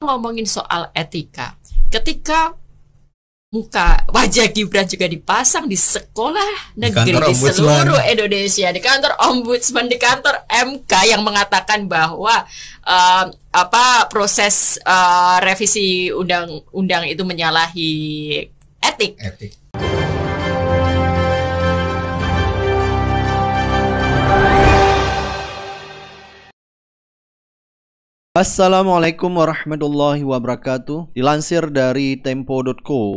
ngomongin soal etika, ketika wajah Gibran juga dipasang di sekolah negeri di seluruh Indonesia, di kantor ombudsman, di kantor MK yang mengatakan bahwa proses revisi undang-undang itu menyalahi etik. Assalamualaikum warahmatullahi wabarakatuh. Dilansir dari Tempo.co,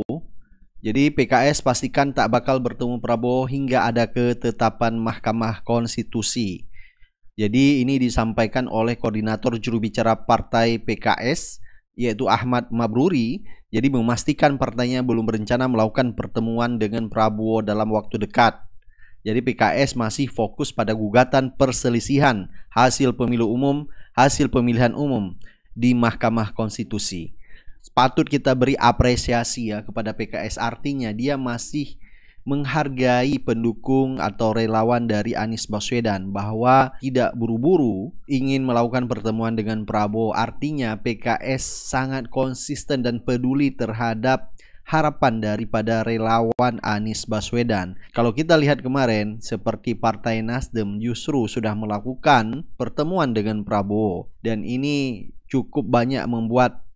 jadi PKS pastikan tak bakal bertemu Prabowo hingga ada ketetapan Mahkamah Konstitusi. Jadi ini disampaikan oleh Koordinator Juru Bicara Partai PKS, yaitu Ahmad Mabruri. Jadi memastikan partainya belum berencana melakukan pertemuan dengan Prabowo dalam waktu dekat. Jadi PKS masih fokus pada gugatan perselisihan hasil pemilihan umum di Mahkamah Konstitusi. Patut kita beri apresiasi ya kepada PKS, artinya dia masih menghargai pendukung atau relawan dari Anies Baswedan bahwa tidak buru-buru ingin melakukan pertemuan dengan Prabowo. Artinya PKS sangat konsisten dan peduli terhadap harapan daripada relawan Anies Baswedan. Kalau kita lihat kemarin, seperti Partai Nasdem justru sudah melakukan pertemuan dengan Prabowo, dan ini cukup banyak membuat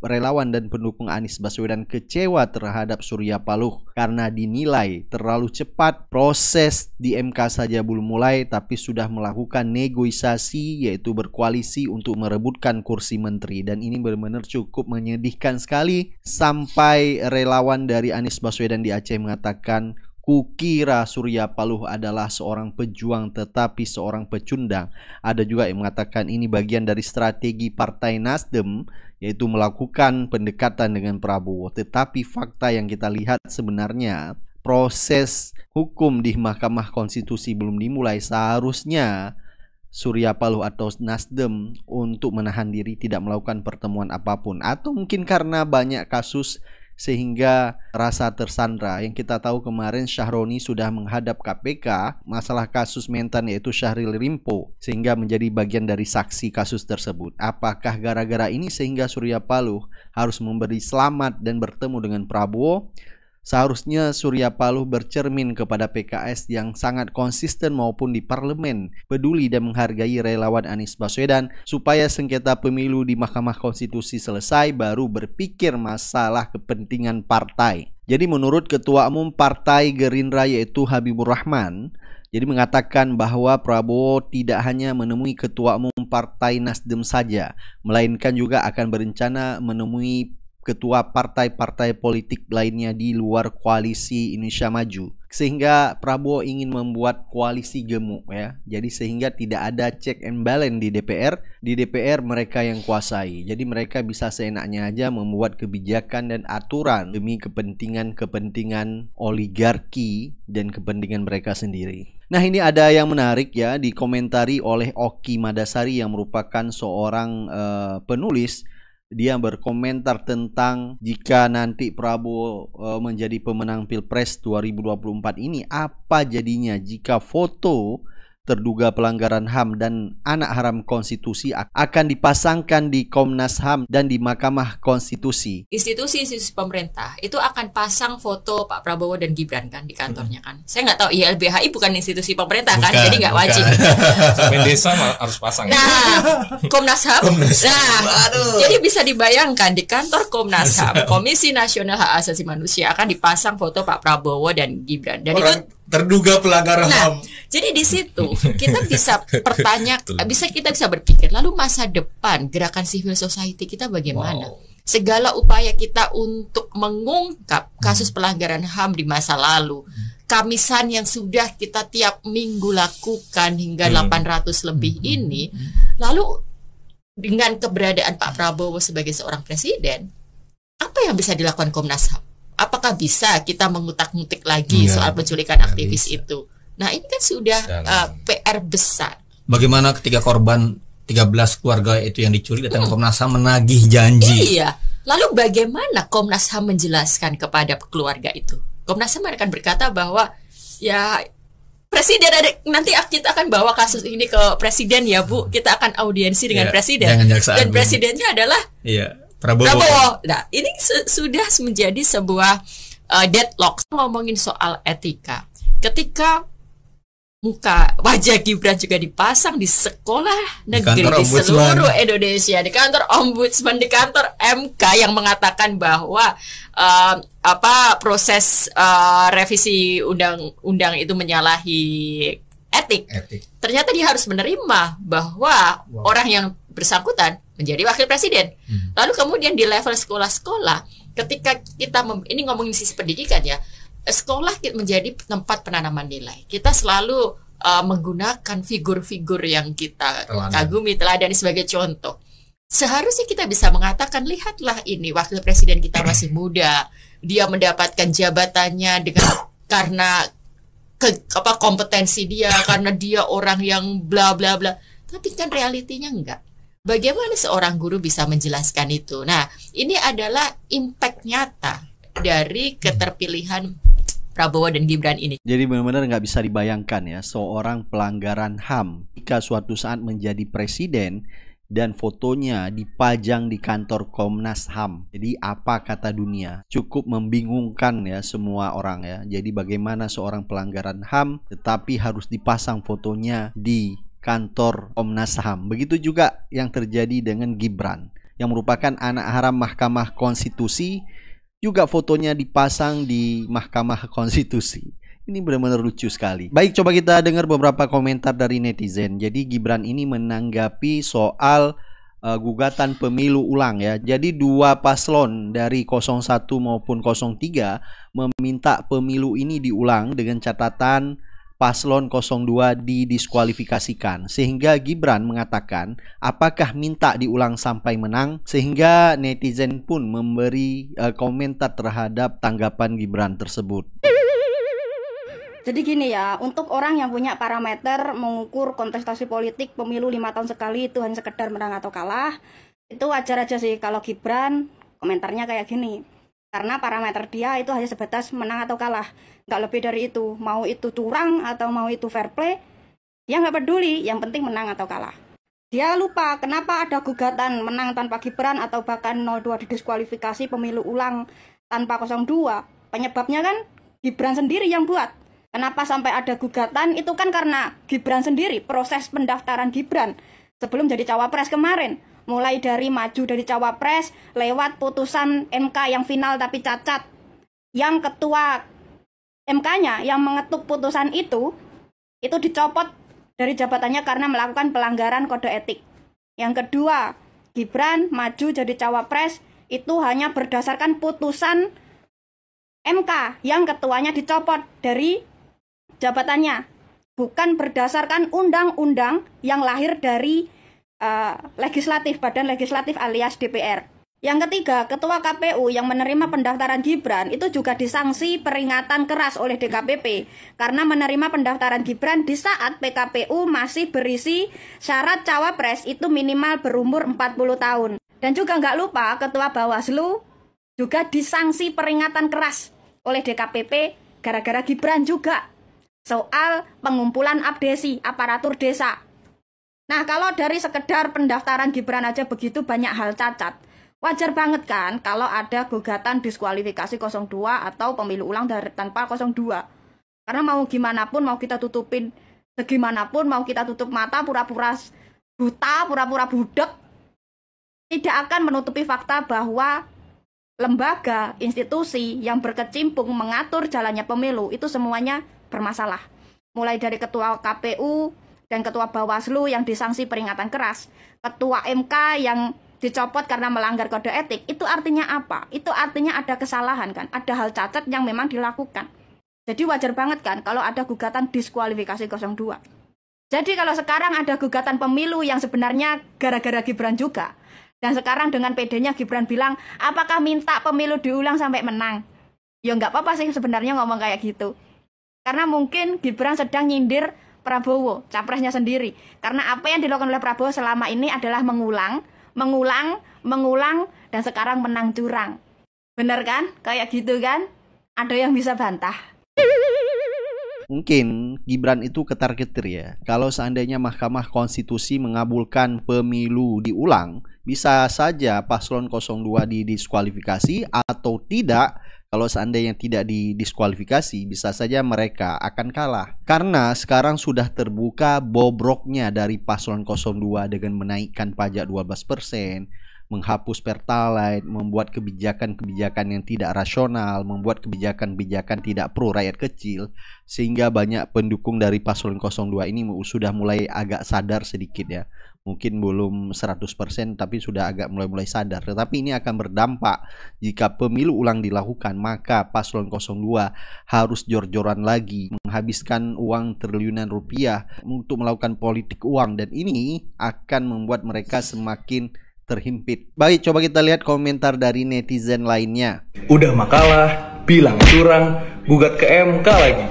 relawan dan pendukung Anies Baswedan kecewa terhadap Surya Paloh karena dinilai terlalu cepat. Proses di MK saja belum mulai tapi sudah melakukan negosiasi, yaitu berkoalisi untuk merebutkan kursi menteri, dan ini benar-benar cukup menyedihkan sekali. Sampai relawan dari Anies Baswedan di Aceh mengatakan, kukira Surya Paloh adalah seorang pejuang tetapi seorang pecundang. Ada juga yang mengatakan ini bagian dari strategi Partai Nasdem, yaitu melakukan pendekatan dengan Prabowo. Tetapi fakta yang kita lihat sebenarnya proses hukum di Mahkamah Konstitusi belum dimulai. Seharusnya Surya Paloh atau Nasdem untuk menahan diri tidak melakukan pertemuan apapun. Atau mungkin karena banyak kasus sehingga rasa tersandra. Yang kita tahu kemarin Syahroni sudah menghadap KPK masalah kasus mentan, yaitu Syahril Limpo, sehingga menjadi bagian dari saksi kasus tersebut. Apakah gara-gara ini sehingga Surya Paloh harus memberi selamat dan bertemu dengan Prabowo? Seharusnya Surya Paloh bercermin kepada PKS yang sangat konsisten maupun di parlemen, peduli dan menghargai relawan Anies Baswedan, supaya sengketa pemilu di Mahkamah Konstitusi selesai baru berpikir masalah kepentingan partai. Jadi menurut Ketua Umum Partai Gerindra yaitu Habibur Rahman, jadi mengatakan bahwa Prabowo tidak hanya menemui Ketua Umum Partai Nasdem saja, melainkan juga akan berencana menemui ketua partai-partai politik lainnya di luar koalisi Indonesia Maju, sehingga Prabowo ingin membuat koalisi gemuk ya. Jadi sehingga tidak ada check and balance di DPR. Di DPR mereka yang kuasai. Jadi mereka bisa seenaknya aja membuat kebijakan dan aturan demi kepentingan oligarki dan kepentingan mereka sendiri. Nah, ini ada yang menarik ya, dikomentari oleh Oki Madasari yang merupakan seorang penulis. Dia berkomentar tentang jika nanti Prabowo menjadi pemenang Pilpres 2024 ini, apa jadinya jika foto terduga pelanggaran HAM dan anak haram konstitusi akan dipasangkan di Komnas HAM dan di Mahkamah Konstitusi. Institusi pemerintah itu akan pasang foto Pak Prabowo dan Gibran kan di kantornya kan. Saya nggak tahu, YLBHI bukan institusi pemerintah kan, jadi nggak wajib. Sampai desa harus pasang. Nah, Komnas HAM. Jadi bisa dibayangkan di kantor Komnas HAM, Komisi Nasional Hak Asasi Manusia, akan dipasang foto Pak Prabowo dan Gibran. Dan orang itu terduga pelanggaran HAM. Jadi di situ kita bisa kita bisa berpikir, lalu masa depan gerakan civil society kita bagaimana? Segala upaya kita untuk mengungkap kasus pelanggaran HAM di masa lalu, kamisan yang sudah kita tiap minggu lakukan hingga 800 lebih ini, lalu dengan keberadaan Pak Prabowo sebagai seorang presiden, apa yang bisa dilakukan Komnas HAM? Apakah bisa kita mengutak-ngutik lagi soal penculikan aktivis itu? Nah, ini kan sudah PR besar. Bagaimana ketika korban 13 keluarga itu yang diculik datang ke Komnas HAM menagih janji? Iya. Lalu bagaimana Komnas HAM menjelaskan kepada keluarga itu? Komnas HAM akan berkata bahwa ya presiden nanti kita akan bawa kasus ini ke presiden ya Bu. Kita akan audiensi dengan presiden. Dan presidennya adalah Prabowo. Nah, ini sudah menjadi sebuah deadlock. Ngomongin soal etika, ketika wajah Gibran juga dipasang di sekolah negeri di seluruh Indonesia, di kantor ombudsman, di kantor MK yang mengatakan bahwa proses revisi undang-undang itu menyalahi etik. Ternyata dia harus menerima bahwa orang yang bersangkutan menjadi wakil presiden. Lalu kemudian di level sekolah-sekolah, ketika kita ini ngomongin sisi pendidikan ya, sekolah menjadi tempat penanaman nilai. Kita selalu menggunakan figur-figur yang kita kagumi, teladani sebagai contoh. Seharusnya kita bisa mengatakan, lihatlah ini wakil presiden kita masih muda, dia mendapatkan jabatannya karena kompetensi dia, karena dia orang yang bla bla bla. Tapi kan realitinya enggak. Bagaimana seorang guru bisa menjelaskan itu? Nah, ini adalah impact nyata dari keterpilihan Prabowo dan Gibran ini. Jadi benar-benar nggak bisa dibayangkan ya, seorang pelanggaran HAM jika suatu saat menjadi presiden dan fotonya dipajang di kantor Komnas HAM. Jadi apa kata dunia? Cukup membingungkan ya semua orang ya. Jadi bagaimana seorang pelanggaran HAM tetapi harus dipasang fotonya di kantor Komnas HAM. Begitu juga yang terjadi dengan Gibran yang merupakan anak haram Mahkamah Konstitusi, juga fotonya dipasang di Mahkamah Konstitusi. Ini benar-benar lucu sekali. Baik, coba kita dengar beberapa komentar dari netizen. Jadi Gibran ini menanggapi soal gugatan pemilu ulang ya. Jadi dua paslon dari 01 maupun 03 meminta pemilu ini diulang dengan catatan paslon 02 didiskualifikasikan. Sehingga Gibran mengatakan, apakah minta diulang sampai menang? Sehingga netizen pun memberi komentar terhadap tanggapan Gibran tersebut. Jadi gini ya, untuk orang yang punya parameter mengukur kontestasi politik pemilu 5 tahun sekali itu hanya sekedar menang atau kalah, itu wajar aja sih kalau Gibran komentarnya kayak gini. Karena parameter dia itu hanya sebatas menang atau kalah, nggak lebih dari itu. Mau itu curang atau mau itu fair play, dia nggak peduli, yang penting menang atau kalah. Dia lupa kenapa ada gugatan menang tanpa Gibran atau bahkan 02 didiskualifikasi pemilu ulang tanpa 02. Penyebabnya kan Gibran sendiri yang buat. Kenapa sampai ada gugatan? Itu kan karena Gibran sendiri, proses pendaftaran Gibran sebelum jadi cawapres kemarin. Mulai dari maju dari cawapres, lewat putusan MK yang final tapi cacat. Yang ketua MK-nya yang mengetuk putusan itu dicopot dari jabatannya karena melakukan pelanggaran kode etik. Yang kedua, Gibran maju jadi cawapres itu hanya berdasarkan putusan MK yang ketuanya dicopot dari jabatannya, bukan berdasarkan undang-undang yang lahir dari legislatif, badan legislatif alias DPR. Yang ketiga, ketua KPU yang menerima pendaftaran Gibran itu juga disanksi peringatan keras oleh DKPP karena menerima pendaftaran Gibran di saat PKPU masih berisi syarat cawapres itu minimal berumur 40 tahun. Dan juga nggak lupa ketua Bawaslu juga disanksi peringatan keras oleh DKPP gara-gara Gibran juga soal pengumpulan abdesi aparatur desa. Nah, kalau dari sekedar pendaftaran Gibran aja begitu banyak hal cacat, wajar banget kan kalau ada gugatan diskualifikasi 02 atau pemilu ulang tanpa 02. Karena mau gimana pun, mau kita tutupin segimanapun, mau kita tutup mata, pura-pura buta, pura-pura budak, tidak akan menutupi fakta bahwa lembaga, institusi yang berkecimpung mengatur jalannya pemilu itu semuanya bermasalah. Mulai dari ketua KPU dan ketua Bawaslu yang disanksi peringatan keras, ketua MK yang dicopot karena melanggar kode etik, itu artinya apa? Itu artinya ada kesalahan kan, ada hal cacat yang memang dilakukan. Jadi wajar banget kan kalau ada gugatan diskualifikasi 02. Jadi kalau sekarang ada gugatan pemilu yang sebenarnya gara-gara Gibran juga, dan sekarang dengan PD-nya Gibran bilang, apakah minta pemilu diulang sampai menang? Ya nggak apa-apa sih sebenarnya ngomong kayak gitu. Karena mungkin Gibran sedang nyindir Prabowo, capresnya sendiri. Karena apa yang dilakukan oleh Prabowo selama ini adalah mengulang, dan sekarang menang curang. Bener kan? Kayak gitu kan? Ada yang bisa bantah? Mungkin Gibran itu ketar-ketir ya. Kalau seandainya Mahkamah Konstitusi mengabulkan pemilu diulang, bisa saja paslon 02 didiskualifikasi, atau tidak. Kalau seandainya tidak didiskualifikasi, bisa saja mereka akan kalah. Karena sekarang sudah terbuka bobroknya dari paslon 02 dengan menaikkan pajak 12%, menghapus Pertalite, membuat kebijakan-kebijakan yang tidak rasional, membuat kebijakan-kebijakan tidak pro rakyat kecil, sehingga banyak pendukung dari paslon 02 ini sudah mulai agak sadar sedikit ya. Mungkin belum 100% tapi sudah agak mulai sadar. Tetapi ini akan berdampak jika pemilu ulang dilakukan, maka paslon 02 harus jor-joran lagi, menghabiskan uang triliunan rupiah untuk melakukan politik uang, dan ini akan membuat mereka semakin terhimpit. Baik, coba kita lihat komentar dari netizen lainnya. Udah makalah, bilang curang, gugat ke MK lagi.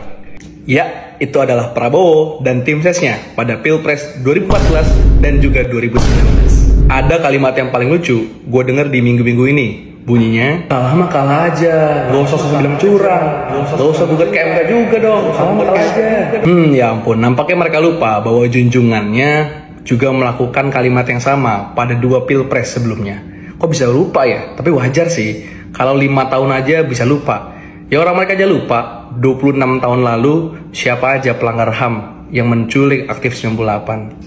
Ya, itu adalah Prabowo dan tim sesnya pada Pilpres 2014 dan juga 2019. Ada kalimat yang paling lucu, gue denger di minggu-minggu ini. Bunyinya, kalah mah kalah aja, gak usah bilang curang, gak usah gugat ke MK juga dong, kalah mah kalah aja. Ya ampun, nampaknya mereka lupa bahwa junjungannya juga melakukan kalimat yang sama pada 2 pilpres sebelumnya. Kok bisa lupa ya? Tapi wajar sih, kalau 5 tahun aja bisa lupa. Ya orang mereka aja lupa, 26 tahun lalu siapa aja pelanggar HAM yang menculik aktif 98.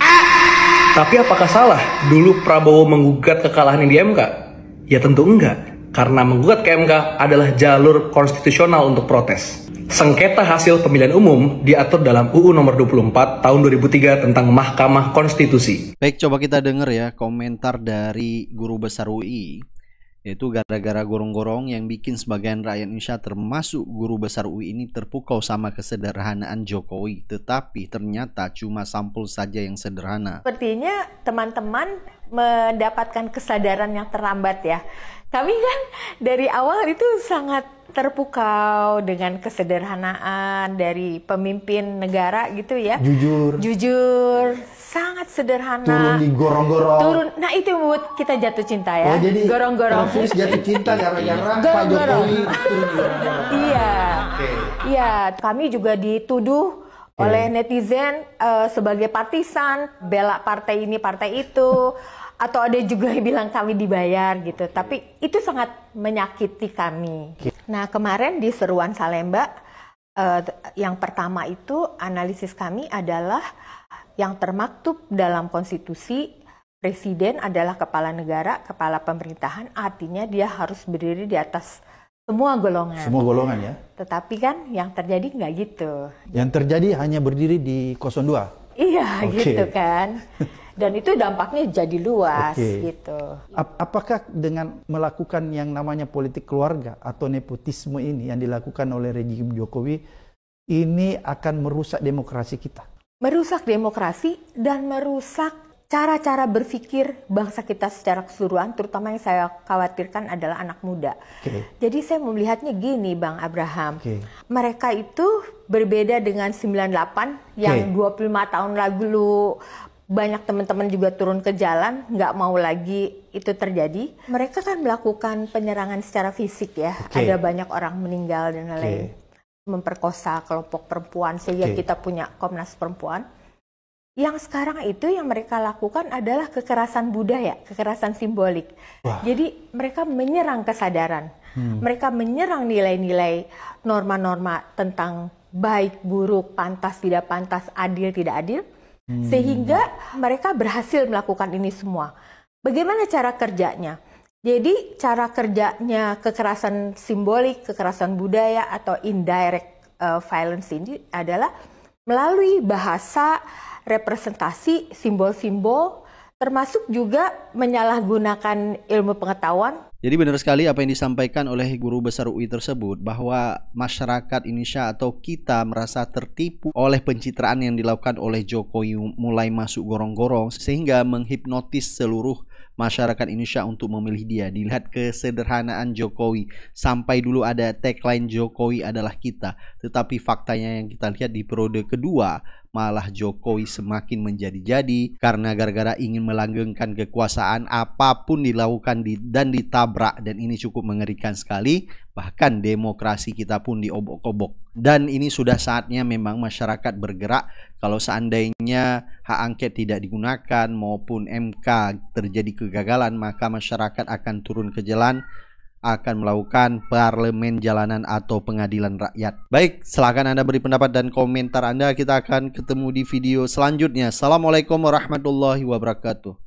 Tapi apakah salah dulu Prabowo menggugat kekalahan di MK? Ya tentu enggak, karena menggugat ke MK adalah jalur konstitusional untuk protes. Sengketa hasil pemilihan umum diatur dalam UU nomor 24 tahun 2003 tentang Mahkamah Konstitusi. Baik, coba kita dengar ya komentar dari Guru Besar UI, yaitu gara-gara gorong-gorong yang bikin sebagian rakyat Indonesia termasuk Guru Besar UI ini terpukau sama kesederhanaan Jokowi, tetapi ternyata cuma sampul saja yang sederhana. Sepertinya teman-teman mendapatkan kesadaran yang terlambat ya. Kami kan dari awal itu sangat terpukau dengan kesederhanaan dari pemimpin negara gitu ya. Jujur, sangat sederhana. Turun di gorong-gorong. Nah itu yang membuat kita jatuh cinta ya. Oh jadi gorong-gorong. Terus jatuh cinta gara-gara Pak Jokowi. Iya. Iya, kami juga dituduh oleh netizen sebagai partisan, bela partai ini partai itu. Atau ada juga yang bilang kami dibayar gitu, tapi itu sangat menyakiti kami. Nah kemarin di Seruan Salemba, yang pertama itu analisis kami adalah yang termaktub dalam konstitusi, presiden adalah kepala negara, kepala pemerintahan, artinya dia harus berdiri di atas semua golongan. Semua golongan ya. Tetapi kan yang terjadi nggak gitu. Yang terjadi hanya berdiri di 02. Iya gitu kan. Dan itu dampaknya jadi luas gitu. Apakah dengan melakukan yang namanya politik keluarga atau nepotisme ini yang dilakukan oleh rejim Jokowi ini akan merusak demokrasi kita? Merusak demokrasi dan merusak cara-cara berpikir bangsa kita secara keseluruhan, terutama yang saya khawatirkan adalah anak muda. Jadi saya melihatnya gini Bang Abraham, mereka itu berbeda dengan 98 yang 25 tahun lalu banyak teman-teman juga turun ke jalan, nggak mau lagi itu terjadi. Mereka kan melakukan penyerangan secara fisik ya, ada banyak orang meninggal dan lain-lain, memperkosa kelompok perempuan, sehingga kita punya Komnas Perempuan. Yang sekarang itu yang mereka lakukan adalah kekerasan budaya, kekerasan simbolik. Jadi mereka menyerang kesadaran, mereka menyerang nilai-nilai, norma-norma tentang baik, buruk, pantas, tidak pantas, adil, tidak adil. Sehingga mereka berhasil melakukan ini semua. Bagaimana cara kerjanya? Jadi cara kerjanya kekerasan simbolik, kekerasan budaya atau indirect violence ini adalah melalui bahasa, representasi, simbol-simbol, termasuk juga menyalahgunakan ilmu pengetahuan. Jadi benar sekali apa yang disampaikan oleh Guru Besar UI tersebut, bahwa masyarakat Indonesia atau kita merasa tertipu oleh pencitraan yang dilakukan oleh Jokowi mulai masuk gorong-gorong, sehingga menghipnotis seluruh masyarakat Indonesia untuk memilih dia. Dilihat kesederhanaan Jokowi, sampai dulu ada tagline Jokowi adalah kita, tetapi faktanya yang kita lihat di periode kedua malah Jokowi semakin menjadi-jadi karena gara-gara ingin melanggengkan kekuasaan, apapun dilakukan dan ditabrak, dan ini cukup mengerikan sekali. Bahkan demokrasi kita pun diobok-obok. Dan ini sudah saatnya memang masyarakat bergerak. Kalau seandainya hak angket tidak digunakan maupun MK terjadi kegagalan, maka masyarakat akan turun ke jalan, akan melakukan parlemen jalanan atau pengadilan rakyat. Baik, silakan Anda beri pendapat dan komentar Anda. Kita akan ketemu di video selanjutnya. Assalamualaikum warahmatullahi wabarakatuh.